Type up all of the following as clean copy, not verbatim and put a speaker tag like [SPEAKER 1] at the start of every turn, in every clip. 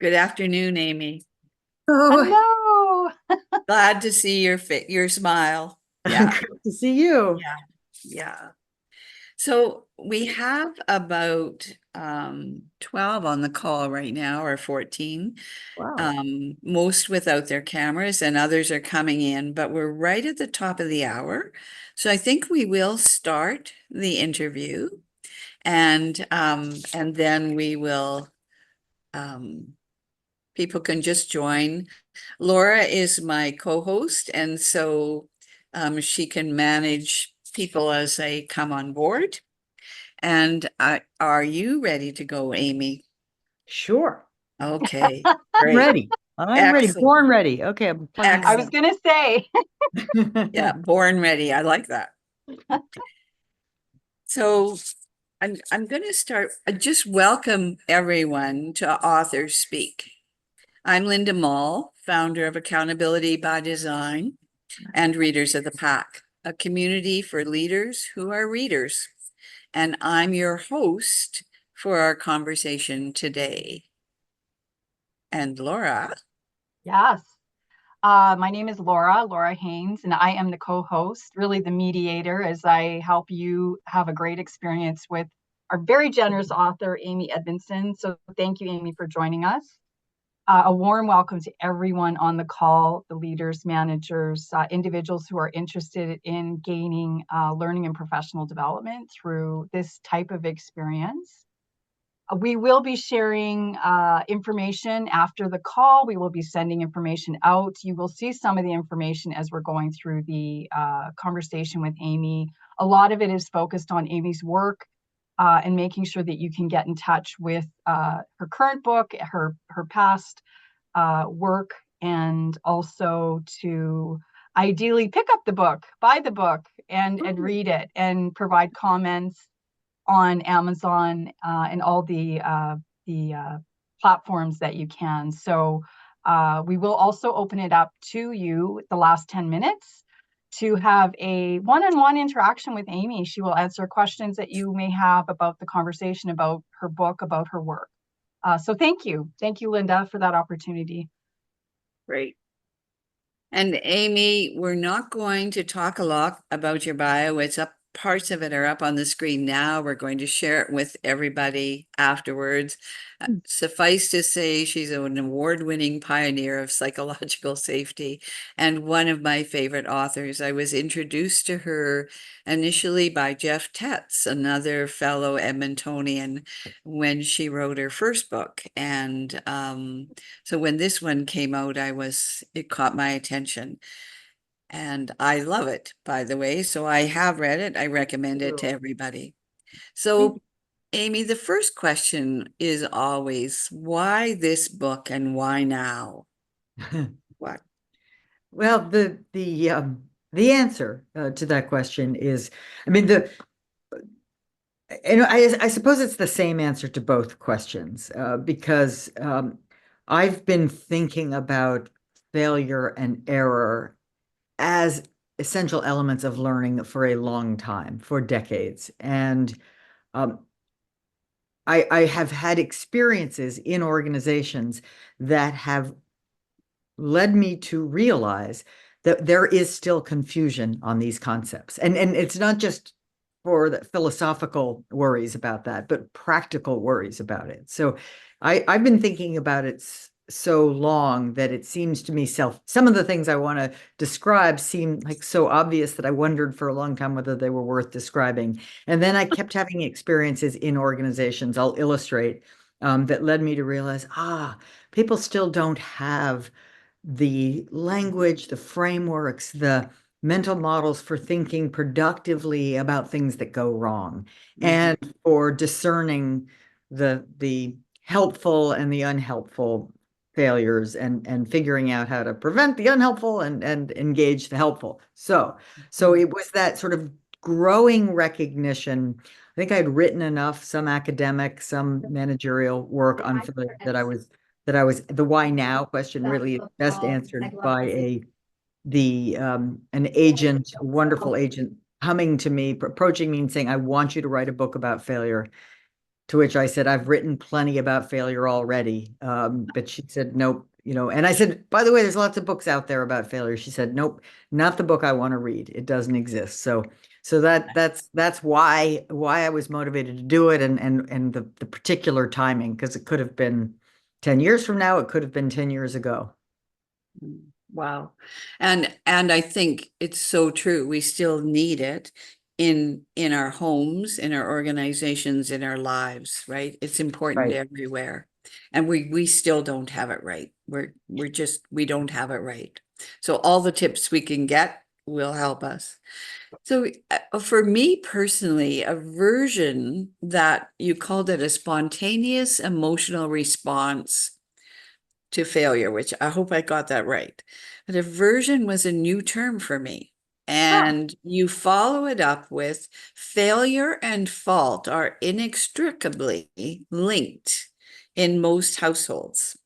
[SPEAKER 1] Good afternoon, Amy.
[SPEAKER 2] Oh,
[SPEAKER 3] Hello.
[SPEAKER 1] Glad to see your smile. Yeah,
[SPEAKER 2] good to see you.
[SPEAKER 1] yeah, yeah. So we have about 12 on the call right now, or 14.
[SPEAKER 2] Wow.
[SPEAKER 1] Most without their cameras, and others are coming in, but we're right at the top of the hour. So I think we will start the interview, and then we will people can just join. Laura is my co-host, and so she can manage people as they come on board. And are you ready to go, Amy?
[SPEAKER 2] Sure.
[SPEAKER 1] Okay,
[SPEAKER 2] I'm
[SPEAKER 1] great.
[SPEAKER 2] ready. I'm ready.
[SPEAKER 1] Excellent.
[SPEAKER 2] Born ready. Okay, I'm plugging
[SPEAKER 3] I was
[SPEAKER 1] Excellent.
[SPEAKER 3] going to say,
[SPEAKER 1] Yeah, born ready. I like that. So I'm going to start. Just welcome everyone to Authors Speak. I'm Linda Maul, founder of Accountability by Design and Readers of the Pack, a community for leaders who are readers. And I'm your host for our conversation today. And Laura,
[SPEAKER 3] yes. My name is Laura Haynes, and I am the co-host, really the mediator, as I help you have a great experience with our very generous author, Amy Edmondson. So thank you, Amy, for joining us. A warm welcome to everyone on the call, the leaders, managers, individuals who are interested in gaining learning and professional development through this type of experience. We will be sharing information after the call. We will be sending information out. You will see some of the information as we're going through the conversation with Amy. A lot of it is focused on Amy's work and making sure that you can get in touch with her current book, her past work, and also to ideally pick up the book, buy the book, and read it and provide comments on Amazon and all the platforms that you can. So we will also open it up to you the last 10 minutes to have a one-on-one interaction with Amy. She will answer questions that you may have about the conversation, about her book, about her work. So thank you. Thank you, Linda, for that opportunity.
[SPEAKER 1] great. And Amy, we're not going to talk a lot about your bio. It's up, parts of it are up on the screen now. We're going to share it with everybody afterwards. Suffice to say, she's an award-winning pioneer of psychological safety and one of my favorite authors. I was introduced to her initially by Jeff Tetz, another fellow Edmontonian, when she wrote her first book. And so when this one came out, it caught my attention. And I love it, by the way. So I have read it. I recommend it to everybody.
[SPEAKER 3] Thank
[SPEAKER 1] So Amy, the first question is always, why this book and why now? What?
[SPEAKER 2] Well, the answer to that question is, I mean, I suppose it's the same answer to both questions because I've been thinking about failure and error as essential elements of learning for a long time, for decades. And um, I have had experiences in organizations that have led me to realize that there is still confusion on these concepts. And it's not just for the philosophical worries about that, but practical worries about it. So I've been thinking about it so long that it seems to me some of the things I want to describe seem like so obvious that I wondered for a long time whether they were worth describing. And then I kept having experiences in organizations, I'll illustrate, that led me to realize, people still don't have the language, the frameworks, the mental models for thinking productively about things that go wrong and for discerning the helpful and the unhelpful failures and figuring out how to prevent the unhelpful and engage the helpful. So it was that sort of growing recognition. I think I'd written enough, some academic, some managerial work on that I was the why now question really best answered by an agent, a wonderful agent coming to me, approaching me and saying, I want you to write a book about failure. To which I said, I've written plenty about failure already. But she said, nope, and I said, by the way, there's lots of books out there about failure. She said, nope, not the book I want to read. It doesn't exist. So that's why I was motivated to do it, and the particular timing, because it could have been 10 years from now, it could have been 10 years ago.
[SPEAKER 1] Wow. And I think it's so true. We still need it in our homes, in our organizations, in our lives, right? It's important
[SPEAKER 2] Right.
[SPEAKER 1] everywhere. And we still don't have it right. We don't have it right. So all the tips we can get will help us. So for me personally, a version that you called it a spontaneous emotional response to failure, which I hope I got that right. But aversion was a new term for me.
[SPEAKER 3] Huh.
[SPEAKER 1] And you follow it up with failure and fault are inextricably linked in most households.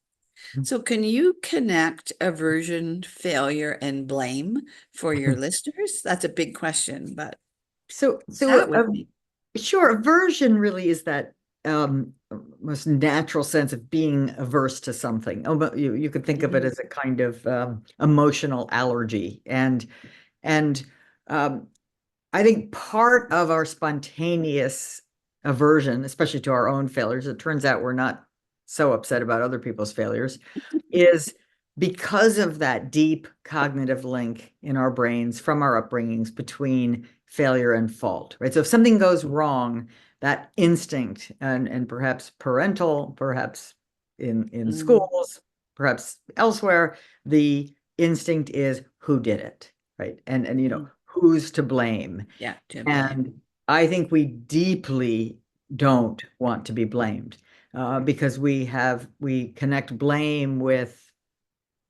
[SPEAKER 1] So, can you connect aversion, failure, and blame for your listeners? That's a big question, but
[SPEAKER 2] So
[SPEAKER 1] chat with me.
[SPEAKER 2] sure, aversion really is that most natural sense of being averse to something. Oh, but you could think of it
[SPEAKER 1] Mhm,
[SPEAKER 2] as a kind of emotional allergy, and um, I think part of our spontaneous aversion, especially to our own failures, it turns out we're not so upset about other people's failures, is because of that deep cognitive link in our brains from our upbringings between failure and fault, right? So if something goes wrong, that instinct and perhaps parental, perhaps in
[SPEAKER 1] mm,
[SPEAKER 2] schools, perhaps elsewhere, the instinct is who did it, right? And
[SPEAKER 1] mm.
[SPEAKER 2] who's to blame?
[SPEAKER 1] Yeah, to blame.
[SPEAKER 2] And I think we deeply don't want to be blamed because we connect blame with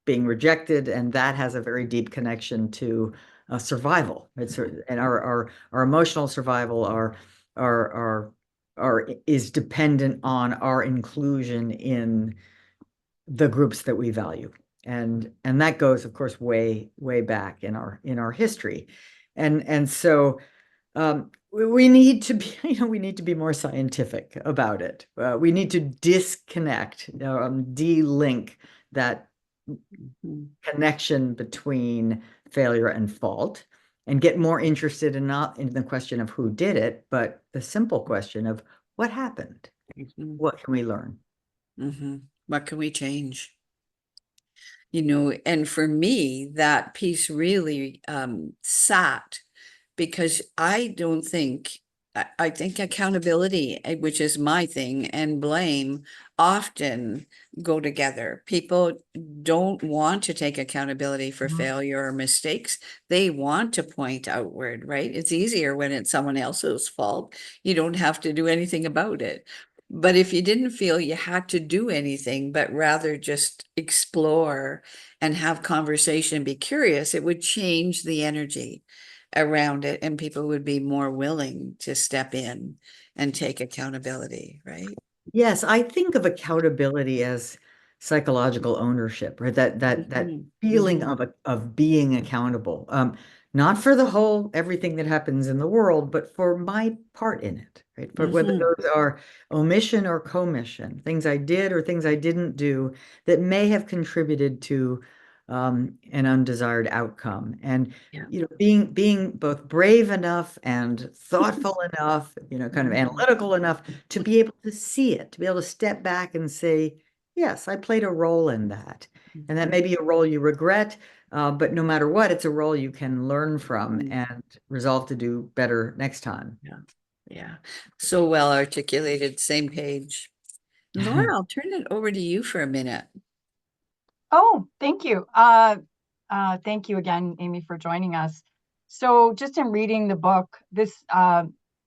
[SPEAKER 2] being rejected, and that has a very deep connection to survival. And our emotional survival, our our is dependent on our inclusion in the groups that we value. And that goes, of course, way back in our history. And so we need to be, we need to be more scientific about it. We need to disconnect, de-link that
[SPEAKER 1] Mhm.
[SPEAKER 2] connection between failure and fault, and get more interested in not in the question of who did it, but the simple question of what happened.
[SPEAKER 1] Mhm.
[SPEAKER 2] What can we learn?
[SPEAKER 1] Mhm. What can we change? And for me, that piece really sat because I don't think, I think accountability, which is my thing, and blame often go together. People don't want to take accountability for
[SPEAKER 2] Mhm.
[SPEAKER 1] failure or mistakes. They want to point outward, right? It's easier when it's someone else's fault. You don't have to do anything about it. But if you didn't feel you had to do anything, but rather just explore and have conversation, be curious, it would change the energy around it and people would be more willing to step in and take accountability, right?
[SPEAKER 2] Yes, I think of accountability as psychological ownership, right? That
[SPEAKER 1] Mhm,
[SPEAKER 2] feeling
[SPEAKER 1] mhm,
[SPEAKER 2] of being accountable, not for the whole everything that happens in the world, but for my part in it, right? For whether
[SPEAKER 1] mhm.
[SPEAKER 2] those are omission or commission, things I did or things I didn't do that may have contributed to an undesired outcome. And
[SPEAKER 1] Yeah.
[SPEAKER 2] being both brave enough and thoughtful enough, kind of
[SPEAKER 1] Mhm,
[SPEAKER 2] analytical enough to be able to see it, to be able to step back and say, yes, I played a role in that. And that may
[SPEAKER 1] mhm,
[SPEAKER 2] be a role you regret, but no matter what, it's a role you can learn from
[SPEAKER 1] mhm.
[SPEAKER 2] and resolve to do better next time.
[SPEAKER 1] Yeah, yeah. So well articulated, same page. Laura, I'll turn it over to you for a minute.
[SPEAKER 3] Oh, thank you. Thank you again, Amy, for joining us. So just in reading the book, there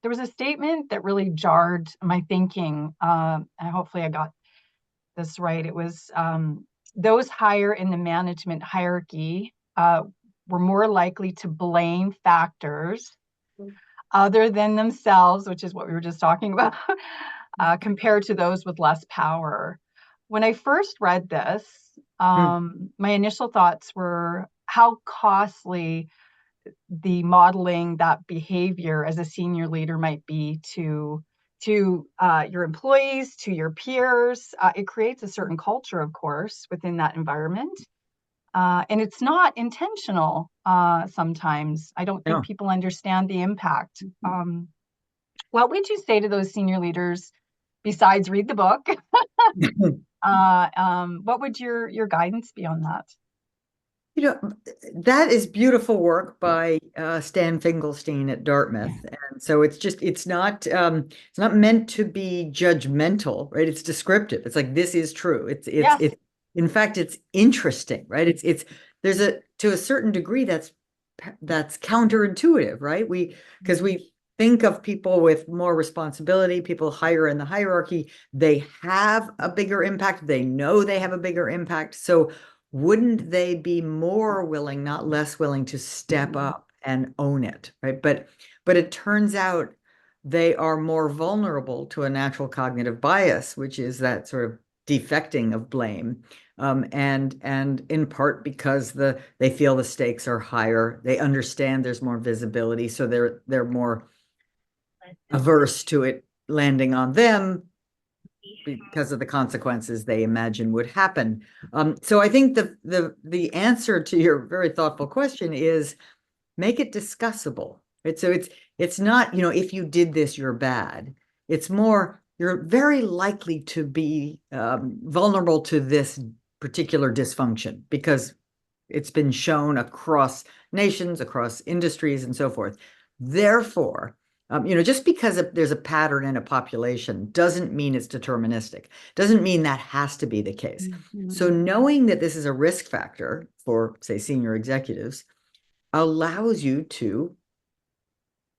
[SPEAKER 3] was a statement that really jarred my thinking. And hopefully I got this right. It was those higher in the management hierarchy were more likely to blame factors other than themselves, which is what we were just talking about, compared to those with less power. When I first read this, my initial thoughts were how costly the modeling that behavior as a senior leader might be to to your employees, to your peers. It creates a certain culture, of course, within that environment. And it's not intentional sometimes. I don't think people understand the impact. What would you say to those senior leaders besides read the book? What would your guidance be on that?
[SPEAKER 2] You know, that is beautiful work by Stan Finkelstein at Dartmouth. And so it's not meant to be judgmental, right? It's descriptive. It's like, this is true. It's in fact, it's interesting, right? There's to a certain degree that's counterintuitive, right? Because we think of people with more responsibility, people higher in the hierarchy, they have a bigger impact. They know they have a bigger impact. So wouldn't they be more willing, not less willing, to step up and own it, right? But it turns out they are more vulnerable to a natural cognitive bias, which is that sort of defecting of blame, and in part because they feel the stakes are higher. They understand there's more visibility, so they're more averse to it landing on them, because of the consequences they imagine would happen. So I think the answer to your very thoughtful question is make it discussable. Right? So it's not, if you did this, you're bad. It's more, you're very likely to be vulnerable to this particular dysfunction because it's been shown across nations, across industries, and so forth. Therefore, just because there's a pattern in a population doesn't mean it's deterministic. Doesn't mean that has to be the case. So knowing that this is a risk factor for, say, senior executives allows you to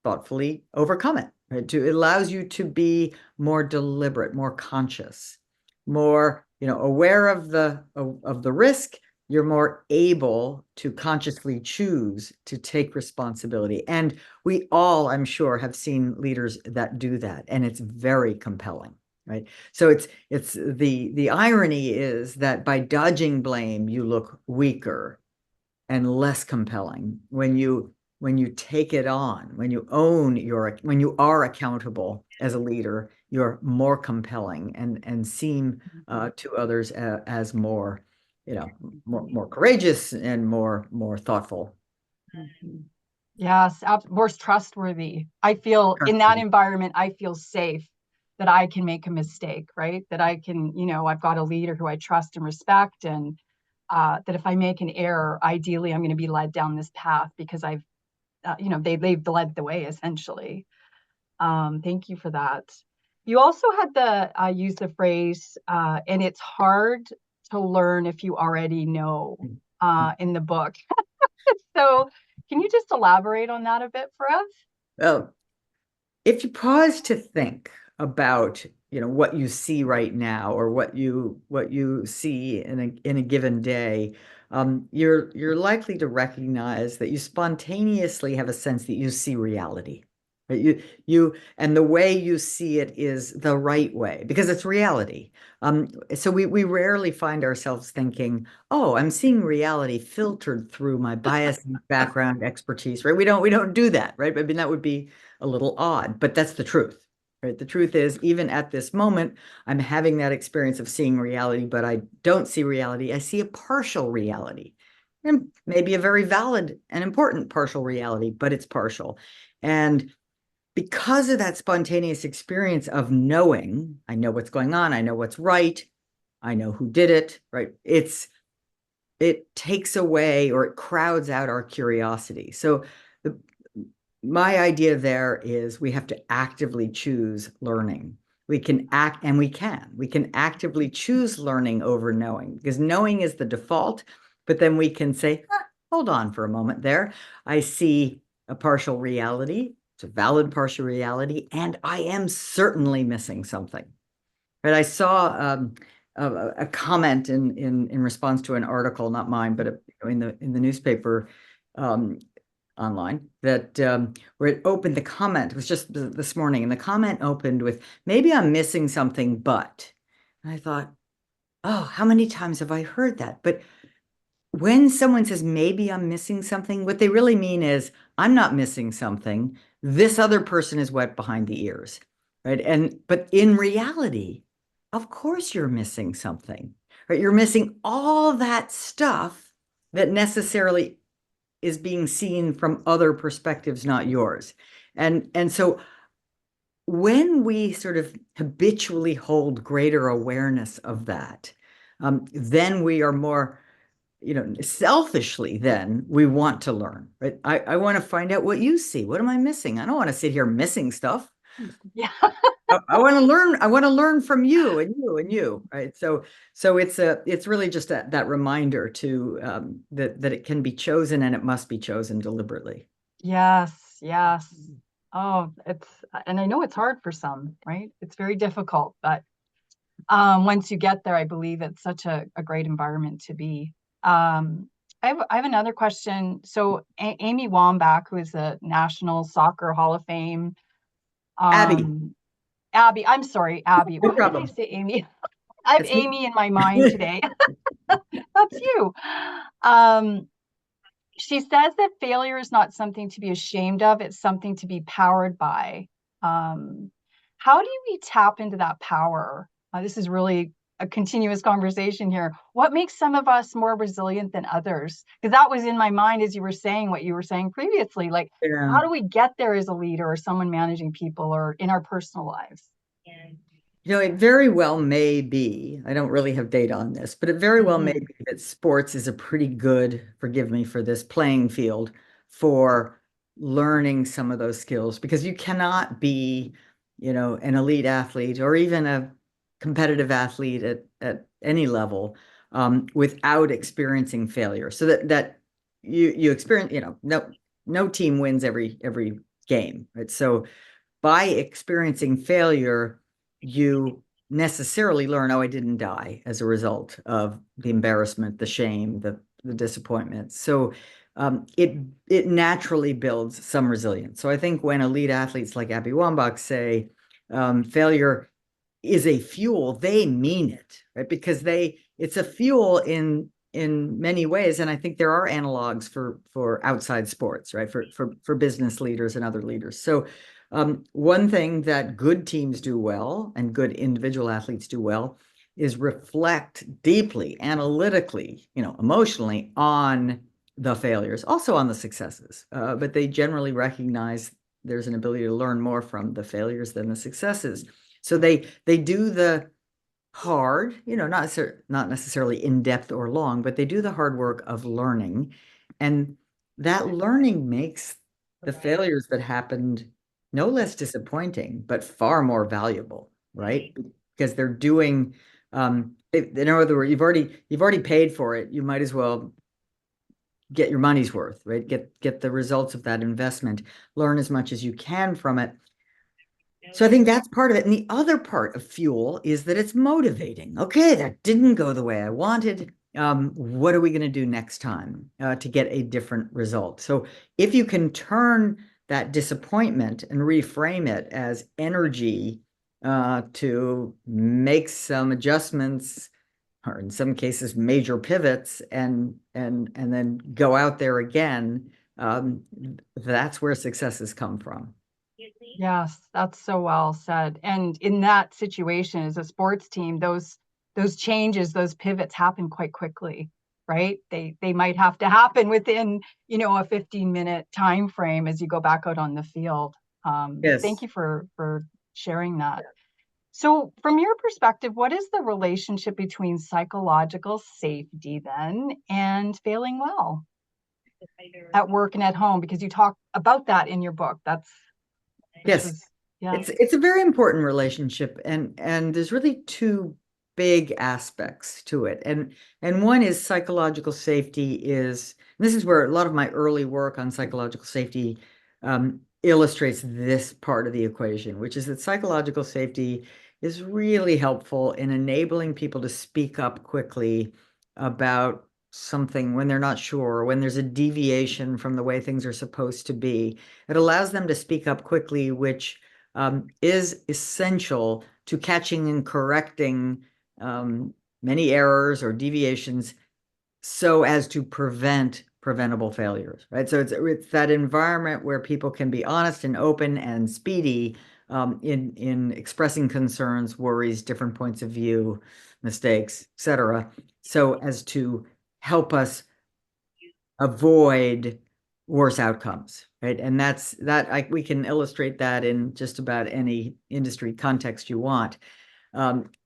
[SPEAKER 2] thoughtfully overcome it. Right? It allows you to be more deliberate, more conscious, more, aware of the risk. You're more able to consciously choose to take responsibility. And we all, I'm sure, have seen leaders that do that, and it's very compelling, right? So it's the irony is that by dodging blame, you look weaker and less compelling. When you take it on, when you are accountable as a leader, you're more compelling and seem to others as more, more courageous and more thoughtful.
[SPEAKER 3] Yes, more trustworthy. I feel in that environment, I feel safe that I can make a mistake, right? That I can, I've got a leader who I trust and respect, and that if I make an error, ideally I'm going to be led down this path because I've, they've led the way essentially. Thank you for that. You also had the use the phrase, and it's hard to learn if you already know, in the book. So can you just elaborate on that a bit for us?
[SPEAKER 2] Well, if you pause to think about, what you see right now or what you see in a given day, you're likely to recognize that you spontaneously have a sense that you see reality. Right? And the way you see it is the right way because it's reality. So we rarely find ourselves thinking, "Oh, I'm seeing reality filtered through my bias, background, expertise." Right? We don't do that. Right? I mean, that would be a little odd, but that's the truth. Right? The truth is, even at this moment, I'm having that experience of seeing reality, but I don't see reality. I see a partial reality, and maybe a very valid and important partial reality, but it's partial. And because of that spontaneous experience of knowing, I know what's going on, I know what's right, I know who did it, right? It takes away or it crowds out our curiosity. So my idea there is we have to actively choose learning. We can actively choose learning over knowing because knowing is the default, but then we can say, hold on for a moment there. I see a partial reality. It's a valid partial reality, and I am certainly missing something. Right? I saw a comment in response to an article, not mine, but in the newspaper online that where it opened the comment. It was just this morning, and the comment opened with, "Maybe I'm missing something, but," and I thought, oh, how many times have I heard that? But when someone says, maybe I'm missing something, what they really mean is, I'm not missing something. This other person is wet behind the ears. right? But in reality, of course you're missing something, right? You're missing all that stuff that necessarily is being seen from other perspectives, not yours. And so when we sort of habitually hold greater awareness of that, then we are more, selfishly, then we want to learn, right? I want to find out what you see. What am I missing? I don't want to sit here missing stuff.
[SPEAKER 3] Yeah.
[SPEAKER 2] I want to learn. I want to learn from you and you and you, right? So it's really just that reminder to that it can be chosen and it must be chosen deliberately.
[SPEAKER 3] Yes, yes. Oh, and I know it's hard for some, right? It's very difficult, but once you get there, I believe it's such a great environment to be. I have another question. So Amy Wambach, who is a National Soccer Hall of Fame,
[SPEAKER 2] Abby,
[SPEAKER 3] Abby, I'm sorry, Abby.
[SPEAKER 2] no
[SPEAKER 3] Why did I
[SPEAKER 2] problem.
[SPEAKER 3] say Amy? I have
[SPEAKER 2] It's me.
[SPEAKER 3] Amy in my mind today. That's you. Um, she says that failure is not something to be ashamed of, it's something to be powered by. Um, how do we tap into that power? This is really a continuous conversation here. What makes some of us more resilient than others? Because that was in my mind as you were saying what you were saying previously. Like,
[SPEAKER 2] Yeah.
[SPEAKER 3] how do we get there as a leader or someone managing people or in our personal lives?
[SPEAKER 2] It very well may be, I don't really have data on this, but it very well may
[SPEAKER 3] Mhm.
[SPEAKER 2] be that sports is a pretty good, forgive me for this, playing field for learning some of those skills because you cannot be, an elite athlete or even a competitive athlete at any level without experiencing failure. So that you experience, no team wins every game, right? So by experiencing failure, you necessarily learn, oh, I didn't die as a result of the embarrassment, the shame, the disappointment. So it naturally builds some resilience. So I think when elite athletes like Abby Wambach say failure is a fuel, they mean it, right? Because it's a fuel in many ways, and I think there are analogs for outside sports, right? For business leaders and other leaders. So one thing that good teams do well and good individual athletes do well is reflect deeply, analytically, emotionally on the failures, also on the successes. But they generally recognize there's an ability to learn more from the failures than the successes. So they do the hard, not necessarily in depth or long, but they do the hard work of learning. And that learning makes the failures that happened no less disappointing, but far more valuable, right? Because they're doing, in other words, you've already paid for it. You might as well get your money's worth, right? Get the results of that investment, learn as much as you can from it. So I think that's part of it. And the other part of fuel is that it's motivating. Okay, that didn't go the way I wanted. What are we going to do next time to get a different result? So if you can turn that disappointment and reframe it as energy to make some adjustments, or in some cases major pivots, and then go out there again, that's where successes come from.
[SPEAKER 3] Yes, that's so well said. And in that situation, as a sports team, those changes, those pivots happen quite quickly, right? They might have to happen within, a 15-minute time frame as you go back out on the field. Thank
[SPEAKER 2] Yes.
[SPEAKER 3] you for sharing that. So, from your perspective, what is the relationship between psychological safety then and failing well at work and at home? Because you talk about that in your book. Which
[SPEAKER 2] Yes,
[SPEAKER 3] was, yeah.
[SPEAKER 2] it's a very important relationship, and there's really two big aspects to it. And one is psychological safety is, and this is where a lot of my early work on psychological safety illustrates this part of the equation, which is that psychological safety is really helpful in enabling people to speak up quickly about something when they're not sure, when there's a deviation from the way things are supposed to be. It allows them to speak up quickly, which is essential to catching and correcting many errors or deviations so as to prevent preventable failures, right? So it's that environment where people can be honest and open and speedy in expressing concerns, worries, different points of view, mistakes, etc., so as to help us avoid worse outcomes, right? And we can illustrate that in just about any industry context you want.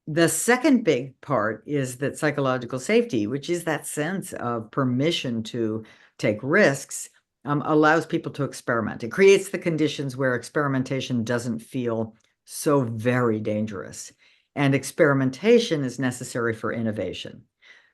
[SPEAKER 2] The second big part is that psychological safety, which is that sense of permission to take risks, allows people to experiment. It creates the conditions where experimentation doesn't feel so very dangerous. And experimentation is necessary for innovation.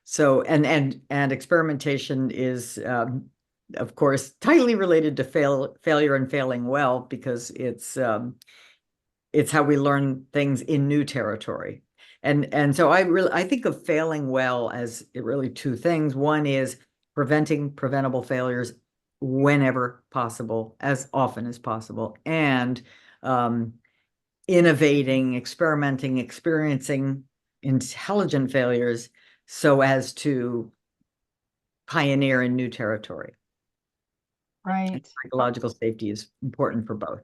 [SPEAKER 2] So, and experimentation is, of course, tightly related to failure and failing well, because it's how we learn things in new territory. And so I think of failing well as really two things. One is preventing preventable failures whenever possible, as often as possible, and innovating, experimenting, experiencing intelligent failures so as to pioneer in new territory.
[SPEAKER 3] Right.
[SPEAKER 2] Psychological safety is important for both.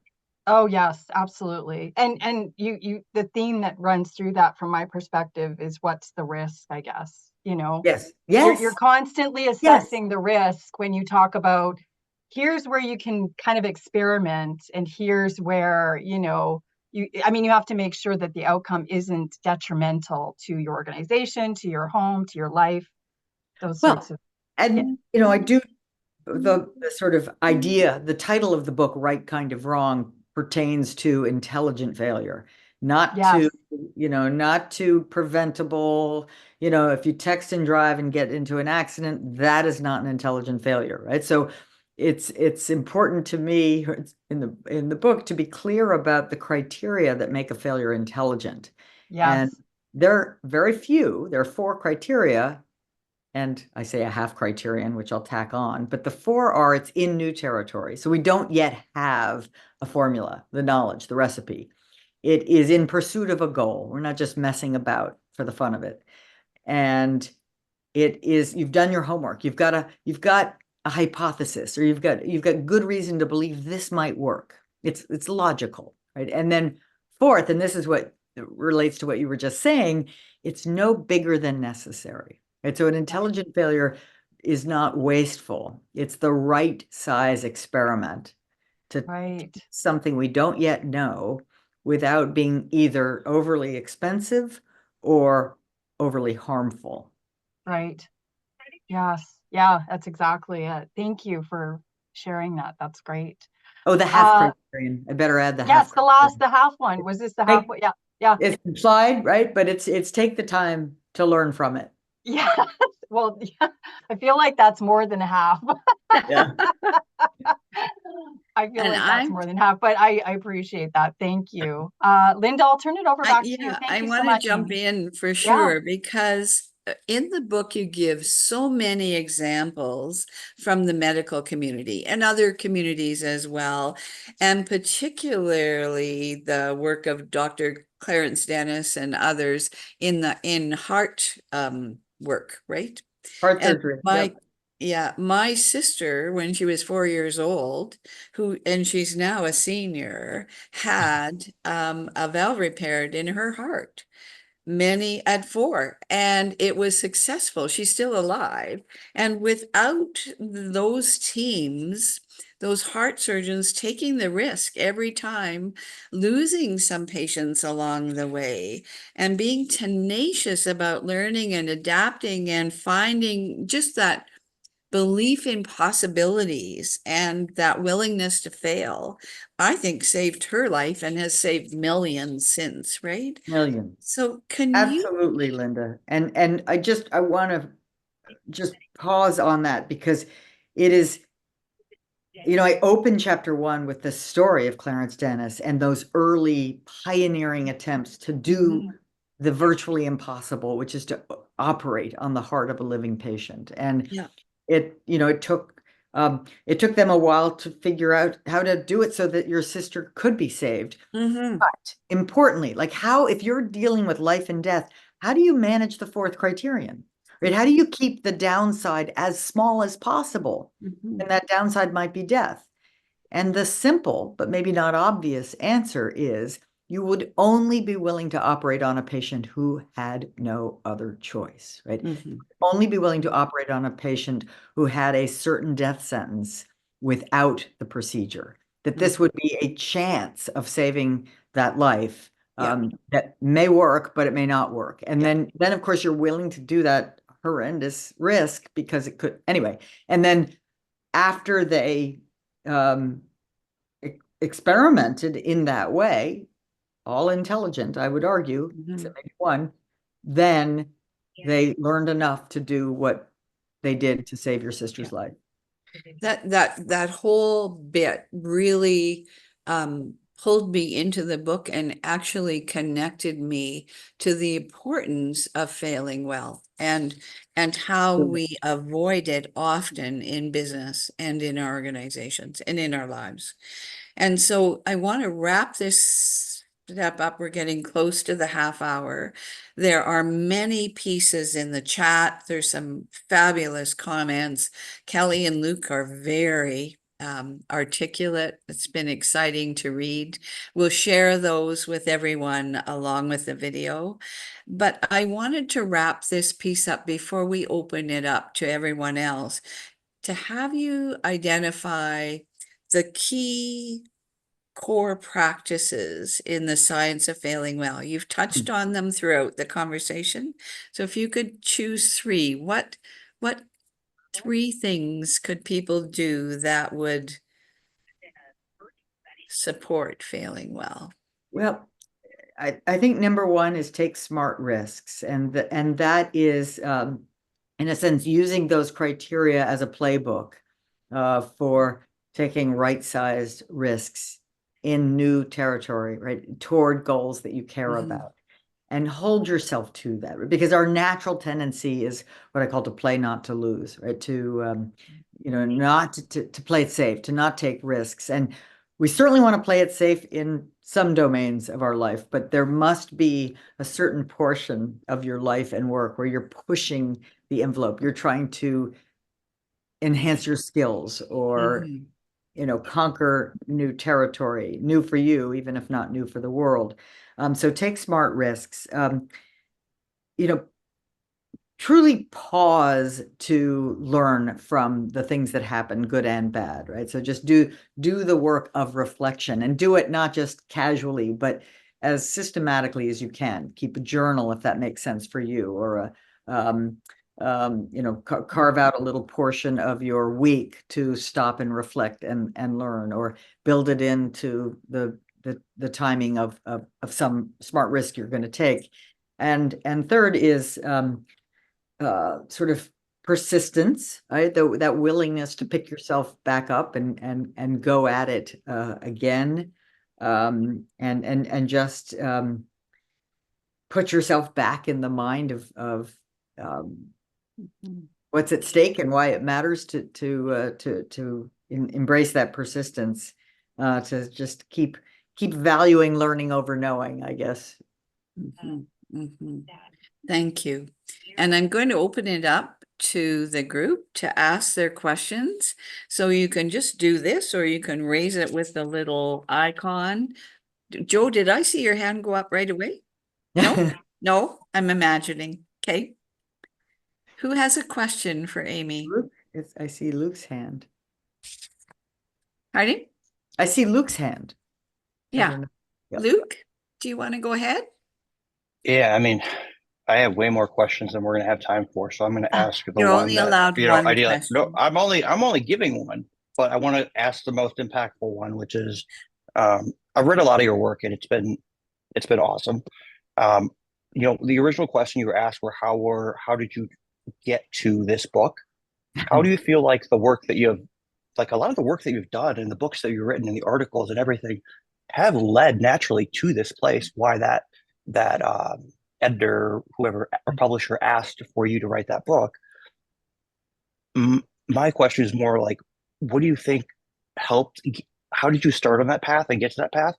[SPEAKER 3] Oh yes, absolutely. And you the theme that runs through that from my perspective is what's the risk, I guess.
[SPEAKER 2] Yes.
[SPEAKER 3] You're constantly
[SPEAKER 2] Yes.
[SPEAKER 3] assessing the risk when you talk about here's where you can kind of experiment, and here's where, you have to make sure that the outcome isn't detrimental to your organization, to your home, to your life, those
[SPEAKER 2] Well,
[SPEAKER 3] sorts of.
[SPEAKER 2] and I do the sort of idea, the title of the book, Right Kind of Wrong, pertains to intelligent failure, not
[SPEAKER 3] Yes.
[SPEAKER 2] to preventable, if you text and drive and get into an accident, that is not an intelligent failure, right? So it's important to me in the book to be clear about the criteria that make a failure intelligent. And
[SPEAKER 3] Yes.
[SPEAKER 2] there are very few. There are 4 criteria, and I say a half criterion, which I'll tack on, but the 4 are it's in new territory. So we don't yet have a formula, the knowledge, the recipe. It is in pursuit of a goal. We're not just messing about for the fun of it. And it is, you've done your homework. You've got a hypothesis, or you've got good reason to believe this might work. It's logical, right? And then 4th, and this is what relates to what you were just saying, it's no bigger than necessary. Right? So an intelligent failure is not wasteful. It's the right size experiment to
[SPEAKER 3] Right.
[SPEAKER 2] something we don't yet know without being either overly expensive or overly harmful.
[SPEAKER 3] Right. Yes. Yeah, that's exactly it. Thank you for sharing that. That's great.
[SPEAKER 2] Oh, the half criterion. I better add the half
[SPEAKER 3] Yes,
[SPEAKER 2] criterion.
[SPEAKER 3] the half one. Was this the half one? Yeah. Yeah.
[SPEAKER 2] It's implied, right? But it's take the time to learn from it.
[SPEAKER 3] Yeah. Well, yeah, I feel like that's more than half.
[SPEAKER 2] Yeah.
[SPEAKER 3] I feel
[SPEAKER 1] And
[SPEAKER 3] like that's more than half, but I appreciate that. Thank you. Linda, I'll turn it over back to you. Thank
[SPEAKER 1] I
[SPEAKER 3] you so
[SPEAKER 1] want to
[SPEAKER 3] much,
[SPEAKER 1] jump
[SPEAKER 3] Amy.
[SPEAKER 1] in for
[SPEAKER 3] Yeah.
[SPEAKER 1] sure, because in the book you give so many examples from the medical community and other communities as well, and particularly the work of Dr. Clarence Dennis and others in heart work, right?
[SPEAKER 2] Heart
[SPEAKER 1] And
[SPEAKER 2] surgery.
[SPEAKER 1] my
[SPEAKER 2] Yep.
[SPEAKER 1] yeah, my sister, when she was 4 years old, and she's now a senior, had a valve repaired in her heart, many at 4, and it was successful. She's still alive. And without those teams, those heart surgeons taking the risk every time, losing some patients along the way, and being tenacious about learning and adapting and finding just that belief in possibilities and that willingness to fail, I think saved her life and has saved millions since, right?
[SPEAKER 2] Millions.
[SPEAKER 1] So can you?
[SPEAKER 2] Absolutely, Linda. And I want to just pause on that, because it is, I open chapter 1 with the story of Clarence Dennis and those early pioneering attempts to do the virtually impossible, which is to operate on the heart of a living patient. And
[SPEAKER 1] Yeah.
[SPEAKER 2] it took them a while to figure out how to do it so that your sister could be saved. But importantly, like, if you're dealing with life and death, how do you manage the 4th criterion? Right? How do you keep the downside as small as possible? And that downside might be death. And the simple, but maybe not obvious answer is you would only be willing to operate on a patient who had no other choice, right?
[SPEAKER 1] Mhm.
[SPEAKER 2] Only be willing to operate on a patient who had a certain death sentence without the procedure, that this would be a chance of saving that life, that may work, but it may not work. And then of course you're willing to do that horrendous risk because it could anyway. And then after they experimented in that way, all intelligent, I would argue, except maybe one, then they learned enough to do what they did to save your sister's life.
[SPEAKER 1] That whole bit really pulled me into the book and actually connected me to the importance of failing well and how we avoid it often in business and in our organizations and in our lives. And so I want to wrap this step up. We're getting close to the half hour. There are many pieces in the chat. There's some fabulous comments. Kelly and Luke are very articulate. It's been exciting to read. We'll share those with everyone along with the video. But I wanted to wrap this piece up before we open it up to everyone else, to have you identify the key core practices in the science of failing well. You've touched on them throughout the conversation. So if you could choose three, what three things could people do that would support failing well?
[SPEAKER 2] Well, I think number one is take smart risks. And that is, in a sense, using those criteria as a playbook for taking right-sized risks in new territory, right, toward goals that you care about. And hold yourself to that, because our natural tendency is what I call to play, not to lose, right? To, not to play it safe, to not take risks. And we certainly want to play it safe in some domains of our life, but there must be a certain portion of your life and work where you're pushing the envelope. You're trying to enhance your skills or, conquer new territory, new for you, even if not new for the world. So take smart risks. Truly pause to learn from the things that happen, good and bad, right? So just do the work of reflection, and do it not just casually, but as systematically as you can. Keep a journal if that makes sense for you, or carve out a little portion of your week to stop and reflect and learn, or build it into the timing of some smart risk you're going to take. And third is sort of persistence, right? That willingness to pick yourself back up and go at it again, and just put yourself back in the mind of what's at stake and why it matters to embrace that persistence, to just keep valuing learning over knowing, I guess.
[SPEAKER 1] Thank you. And I'm going to open it up to the group to ask their questions. So you can just do this, or you can raise it with the little icon. Joe, did I see your hand go up right away? No, no, I'm imagining. Okay. Who has a question for Amy?
[SPEAKER 2] I see Luke's hand.
[SPEAKER 1] Pardon?
[SPEAKER 2] I see Luke's hand.
[SPEAKER 1] Yeah.
[SPEAKER 2] Yep.
[SPEAKER 1] Luke, do you want to go ahead?
[SPEAKER 4] Yeah, I mean, I have way more questions than we're going to have time for, so I'm going to ask the
[SPEAKER 1] You're
[SPEAKER 4] one
[SPEAKER 1] only
[SPEAKER 4] that,
[SPEAKER 1] allowed one
[SPEAKER 4] ideally, no,
[SPEAKER 1] question.
[SPEAKER 4] I'm only giving one, but I want to ask the most impactful one, which is, I've read a lot of your work and it's been awesome. The original question you were asked were how did you get to this book? How do you feel like the work that you have, like a lot of the work that you've done and the books that you've written and the articles and everything have led naturally to this place? Why that editor, whoever, or publisher asked for you to write that book. My question is more like, what do you think helped? How did you start on that path and get to that path?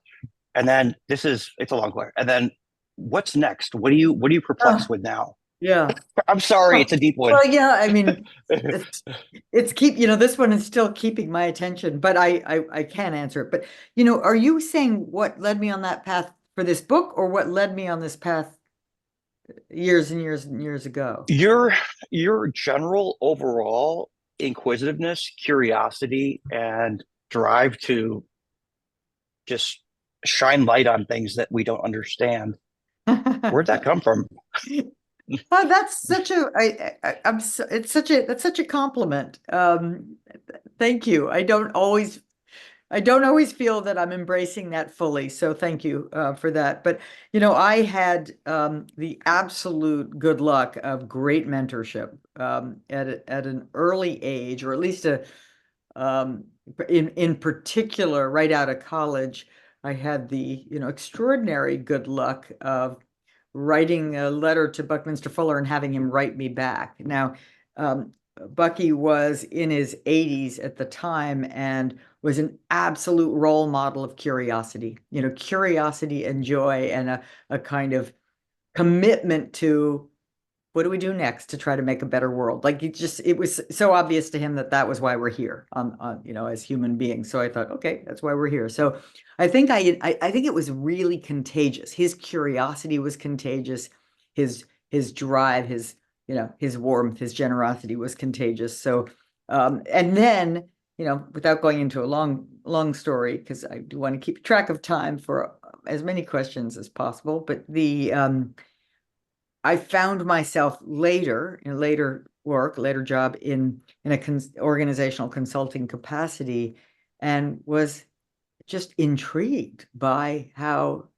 [SPEAKER 4] And then it's a long question. And then what's next? What are you perplexed with now?
[SPEAKER 2] Yeah.
[SPEAKER 4] I'm sorry,
[SPEAKER 2] Oh,
[SPEAKER 4] it's a deep one.
[SPEAKER 2] well, yeah, I mean, it's this one is still keeping my attention, but I can answer it. But, are you saying what led me on that path for this book, or what led me on this path years and years and years ago?
[SPEAKER 4] Your general overall inquisitiveness, curiosity, and drive to just shine light on things that we don't understand. Where'd that come from?
[SPEAKER 2] Oh, that's such a I'm so, it's such a that's such a compliment. Thank you. I don't always feel that I'm embracing that fully, so thank you for that. But I had the absolute good luck of great mentorship at an early age, or at least um, in particular, right out of college. I had the extraordinary good luck of writing a letter to Buckminster Fuller and having him write me back. Now, Bucky was in his 80s at the time and was an absolute role model of curiosity, curiosity and joy, and a kind of commitment to what do we do next to try to make a better world? Like it was so obvious to him that was why we're here as human beings. So I thought, okay, that's why we're here. So I think I think it was really contagious. His curiosity was contagious. His drive, his warmth, his generosity was contagious. So, and then, without going into a long story, because I do want to keep track of time for as many questions as possible, but I found myself later work, later job in a organizational consulting capacity, and was just intrigued by how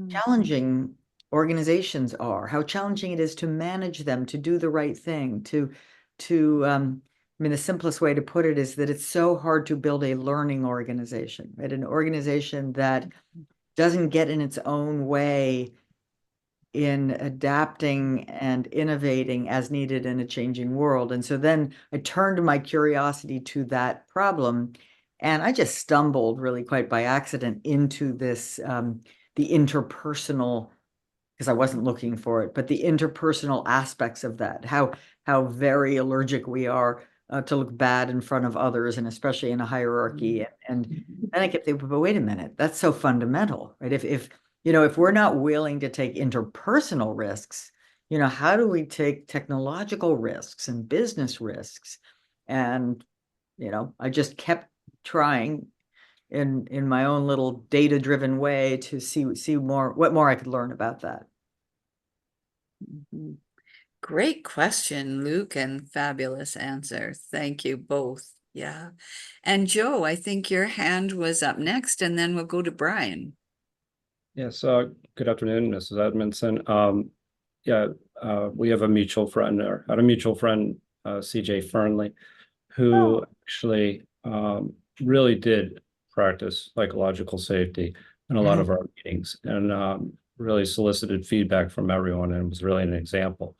[SPEAKER 2] challenging organizations are, how challenging it is to manage them, to do the right thing, I mean, the simplest way to put it is that it's so hard to build a learning organization, right? An organization that doesn't get in its own way in adapting and innovating as needed in a changing world. And so then I turned my curiosity to that problem, and I just stumbled really quite by accident into this, the interpersonal, because I wasn't looking for it, but the interpersonal aspects of that, how very allergic we are to look bad in front of others, and especially in a hierarchy. And then I kept thinking, but wait a minute, that's so fundamental, right? If we're not willing to take interpersonal risks, how do we take technological risks and business risks? And, I just kept trying in my own little data-driven way to see what more I could learn about that.
[SPEAKER 1] Mhm. Great question, Luke, and fabulous answer. Thank you both. Yeah. And Joe, I think your hand was up next, and then we'll go to Brian.
[SPEAKER 5] Yes, good afternoon, Mrs. Edmondson. Yeah, we have a mutual friend, or had a mutual friend, CJ Fernley, who actually really did practice psychological safety in a lot of our meetings, and really solicited feedback from everyone, and was really an example.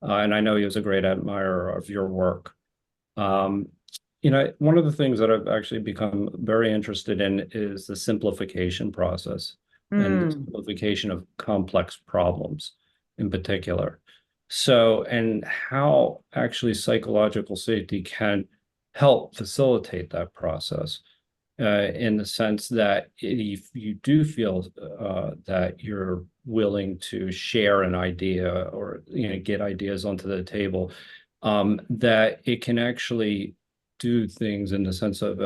[SPEAKER 5] And I know he was a great admirer of your work. One of the things that I've actually become very interested in is the simplification process and the simplification of complex problems in particular. So, and how actually psychological safety can help facilitate that process, in the sense that if you do feel that you're willing to share an idea, or get ideas onto the table, that it can actually do things in the sense of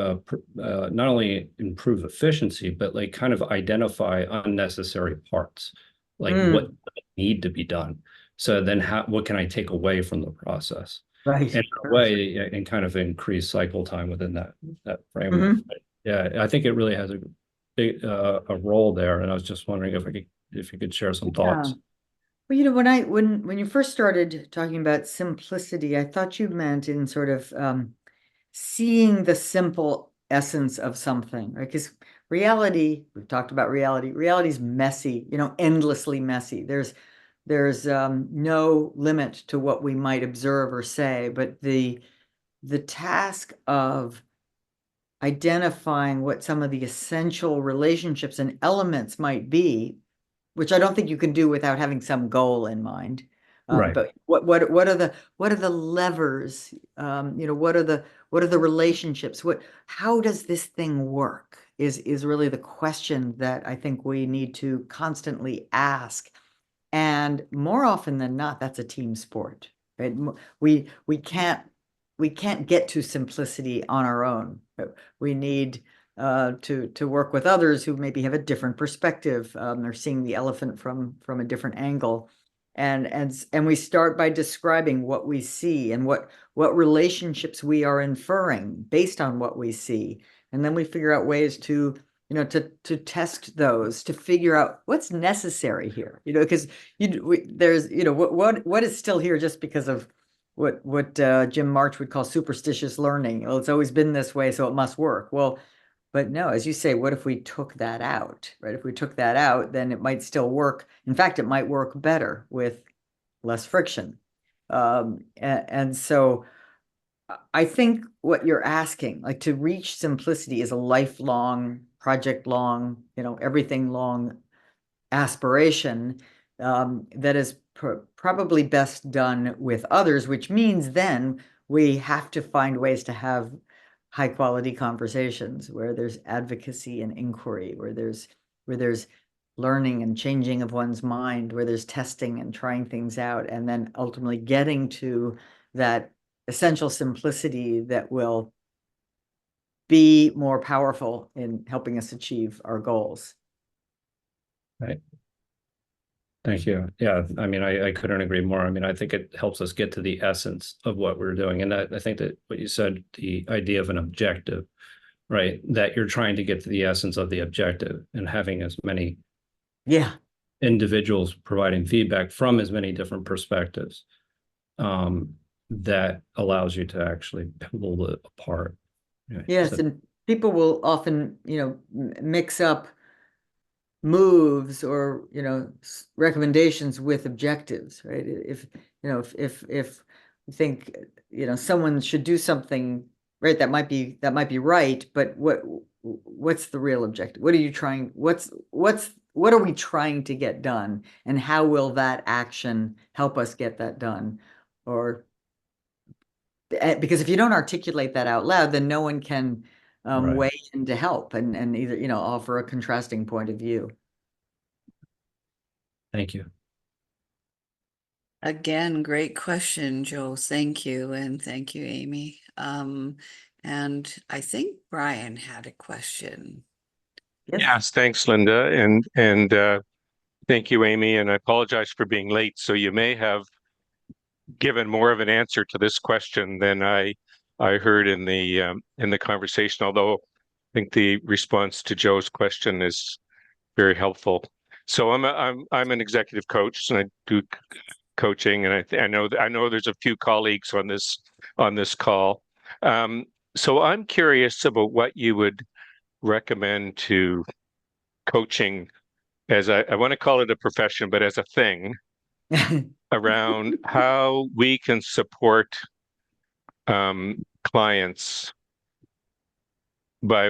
[SPEAKER 5] not only improve efficiency, but like kind of identify unnecessary parts, like what need to be done. So then what can I take away from the process?
[SPEAKER 2] Right.
[SPEAKER 5] In a way, and kind of increase cycle time within that framework. Yeah, I think it really has a big a role there, and I was just wondering if you could share some thoughts.
[SPEAKER 2] Well, when you first started talking about simplicity, I thought you meant in sort of seeing the simple essence of something, right? Because we've talked about reality is messy, endlessly messy. There's no limit to what we might observe or say, but the task of identifying what some of the essential relationships and elements might be, which I don't think you can do without having some goal in mind,
[SPEAKER 5] Right.
[SPEAKER 2] But what are the levers? What are the relationships? How does this thing work? Is really the question that I think we need to constantly ask. And more often than not, that's a team sport, right? We can't get to simplicity on our own. We need to work with others who maybe have a different perspective. They're seeing the elephant from a different angle. And we start by describing what we see and what relationships we are inferring based on what we see. And then we figure out ways to test those, to figure out what's necessary here, because there's, what is still here just because of what Jim March would call superstitious learning. Well, it's always been this way, so it must work. Well, but no, as you say, what if we took that out, right? If we took that out, then it might still work. In fact, it might work better with less friction. And so I think what you're asking, like, to reach simplicity, is a lifelong, project long, everything long aspiration that is probably best done with others, which means then we have to find ways to have high quality conversations where there's advocacy and inquiry, where there's learning and changing of one's mind, where there's testing and trying things out, and then ultimately getting to that essential simplicity that will be more powerful in helping us achieve our goals.
[SPEAKER 5] Right. Thank you. Yeah, I mean, I couldn't agree more. I mean, I think it helps us get to the essence of what we're doing. And I think that what you said, the idea of an objective, right? That you're trying to get to the essence of the objective, and having as many individuals providing feedback from as many different perspectives, that allows you to actually pull it apart. Right?
[SPEAKER 2] Yes, and people will often, mix up moves or recommendations with objectives, right? If you think someone should do something, right, that might be right, but what's the real objective? What are we trying to get done, and how will that action help us get that done? Or because if you don't articulate that out loud, then no one can weigh in to help and either offer a contrasting point of view.
[SPEAKER 5] Thank you.
[SPEAKER 1] Again, great question, Joe. Thank you. And thank you, Amy. And I think Brian had a question.
[SPEAKER 6] Yes, thanks, Linda. And thank you, Amy. And I apologize for being late. So you may have given more of an answer to this question than I heard in the conversation, although I think the response to Joe's question is very helpful. So I'm an executive coach, and I do coaching, and I know there's a few colleagues on this call. So I'm curious about what you would recommend to coaching, as I want to call it a profession, but as a thing, around how we can support clients by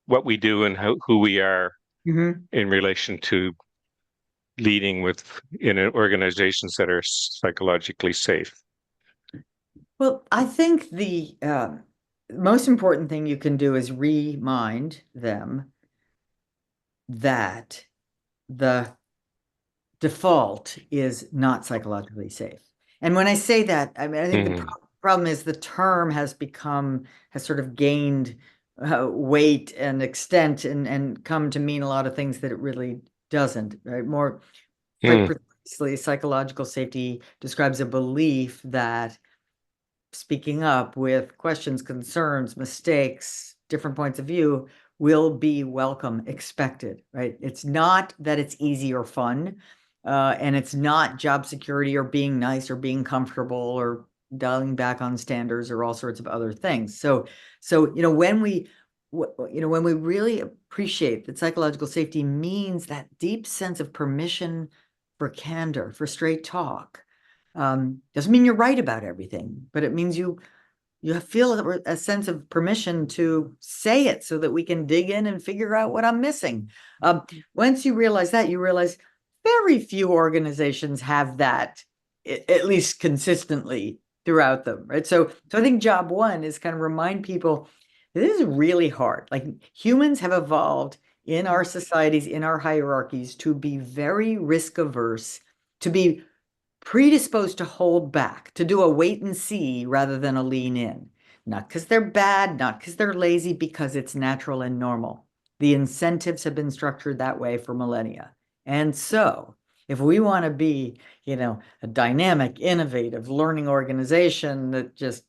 [SPEAKER 6] what we do and who we are in relation to leading in organizations that are psychologically safe.
[SPEAKER 2] Well, I think the most important thing you can do is remind them that the default is not psychologically safe. And when I say that, I mean, I think the problem is the term has sort of gained weight and extent and come to mean a lot of things that it really doesn't, right? More quite precisely, psychological safety describes a belief that speaking up with questions, concerns, mistakes, different points of view will be welcome, expected, right? It's not that it's easy or fun, and it's not job security or being nice or being comfortable or dialing back on standards or all sorts of other things. So when we really appreciate that psychological safety means that deep sense of permission for candor, for straight talk, doesn't mean you're right about everything, but it means you feel a sense of permission to say it so that we can dig in and figure out what I'm missing. Once you realize that, you realize very few organizations have that at least consistently throughout them, right? So I think job one is kind of remind people this is really hard. Like humans have evolved in our societies, in our hierarchies, to be very risk averse, to be predisposed to hold back, to do a wait and see rather than a lean in. Not because they're bad, not because they're lazy, because it's natural and normal. The incentives have been structured that way for millennia. And so if we want to be, a dynamic, innovative learning organization that just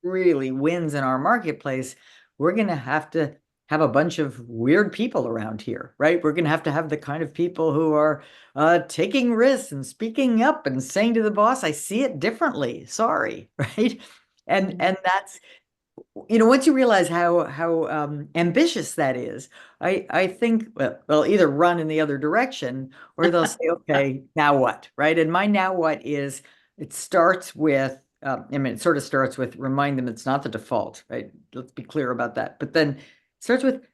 [SPEAKER 2] really wins in our marketplace, we're going to have a bunch of weird people around here, right? We're going to have the kind of people who are taking risks and speaking up and saying to the boss, I see it differently. Sorry, right? And that's, once you realize how ambitious that is, I think they'll either run in the other direction or they'll say, okay, now what, right? And my now what is it starts with it sort of starts with remind them it's not the default, right? Let's be clear about that. But then it starts with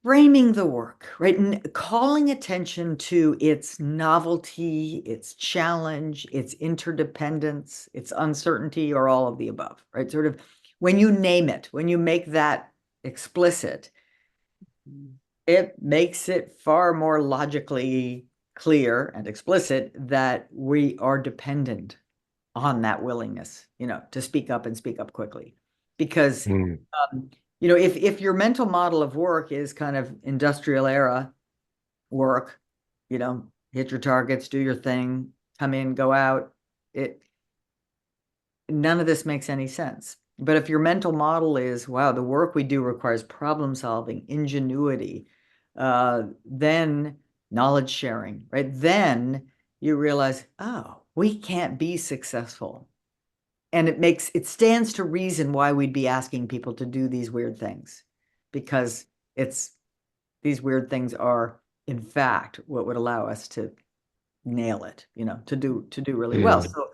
[SPEAKER 2] framing the work, right? And calling attention to its novelty, its challenge, its interdependence, its uncertainty, or all of the above, right? Sort of when you name it, when you make that explicit, it makes it far more logically clear and explicit that we are dependent on that willingness, to speak up and speak up quickly. Because if your mental model of work is kind of industrial era work, hit your targets, do your thing, come in, go out, none of this makes any sense. But if your mental model is, wow, the work we do requires problem solving, ingenuity, then knowledge sharing, right? Then you realize, oh, we can't be successful. And it stands to reason why we'd be asking people to do these weird things, because these weird things are, in fact, what would allow us to nail it, to do really well. So,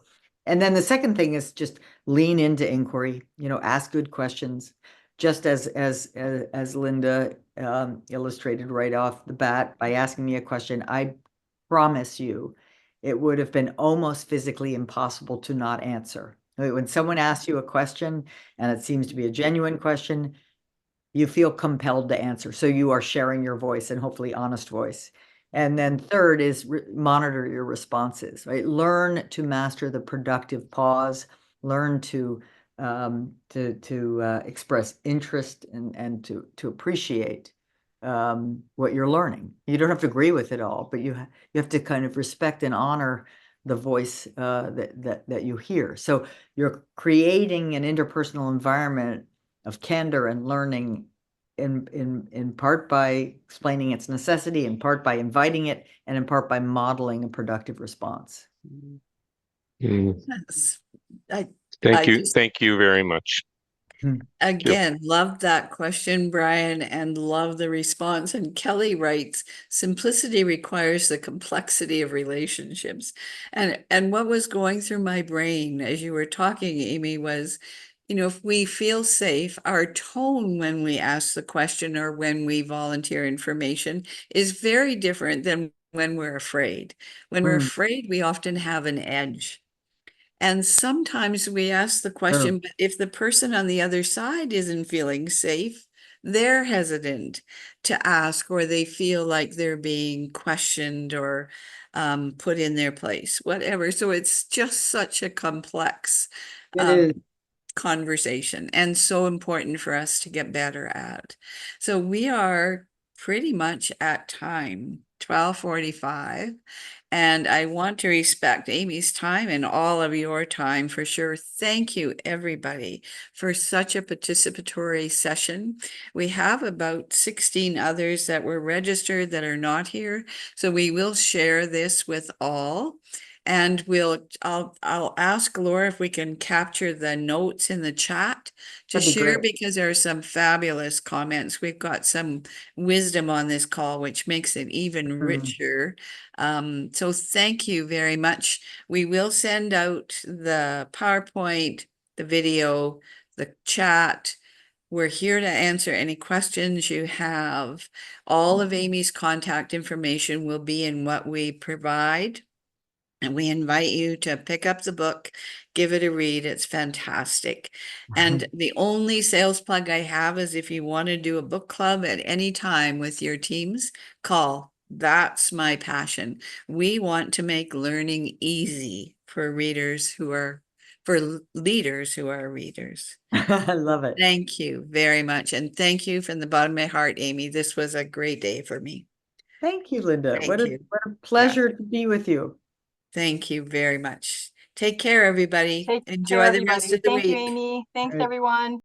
[SPEAKER 2] and then the second thing is just lean into inquiry, ask good questions, just as Linda illustrated right off the bat by asking me a question. I promise you, it would have been almost physically impossible to not answer. When someone asks you a question and it seems to be a genuine question, you feel compelled to answer. So you are sharing your voice, and hopefully honest voice. And then third is monitor your responses, right? Learn to master the productive pause, learn to express interest and to appreciate what you're learning. You don't have to agree with it all, but you have to kind of respect and honor the voice that you hear. So you're creating an interpersonal environment of candor and learning, in part by explaining its necessity, in part by inviting it, and in part by modeling a productive response.
[SPEAKER 1] Yes.
[SPEAKER 6] Thank you very much.
[SPEAKER 1] Again, love that question, Brian, and love the response. And Kelly writes, simplicity requires the complexity of relationships. And what was going through my brain as you were talking, Amy, was, if we feel safe, our tone when we ask the question or when we volunteer information is very different than when we're afraid. When we're afraid, we often have an edge. And sometimes we ask the question, but if the person on the other side isn't feeling safe, they're hesitant to ask, or they feel like they're being questioned or put in their place, whatever. So it's just such a complex conversation, and so important for us to get better at. So we are pretty much at time, 12:45. And I want to respect Amy's time and all of your time for sure. Thank you, everybody, for such a participatory session. We have about 16 others that were registered that are not here. So we will share this with all. And I'll ask Laura if we can capture the notes in the chat to share, because there are some fabulous comments. We've got some wisdom on this call, which makes it even richer. So thank you very much. We will send out the PowerPoint, the video, the chat. We're here to answer any questions you have. All of Amy's contact information will be in what we provide. And we invite you to pick up the book, give it a read. It's fantastic. And the only sales plug I have is if you want to do a book club at any time with your teams, call. That's my passion. We want to make learning easy for readers who are, for leaders who are readers.
[SPEAKER 2] I love it.
[SPEAKER 1] Thank you very much. And thank you from the bottom of my heart, Amy. This was a great day for me.
[SPEAKER 2] Thank you, Linda.
[SPEAKER 1] Thank
[SPEAKER 2] What
[SPEAKER 1] you.
[SPEAKER 2] a pleasure to be with you.
[SPEAKER 1] Thank you very much. Take care, everybody.
[SPEAKER 3] Take
[SPEAKER 1] Enjoy
[SPEAKER 3] care,
[SPEAKER 1] the rest
[SPEAKER 3] everybody.
[SPEAKER 1] of the
[SPEAKER 3] Thank you,
[SPEAKER 1] week.
[SPEAKER 3] Amy. Thanks,
[SPEAKER 2] Right.
[SPEAKER 3] everyone.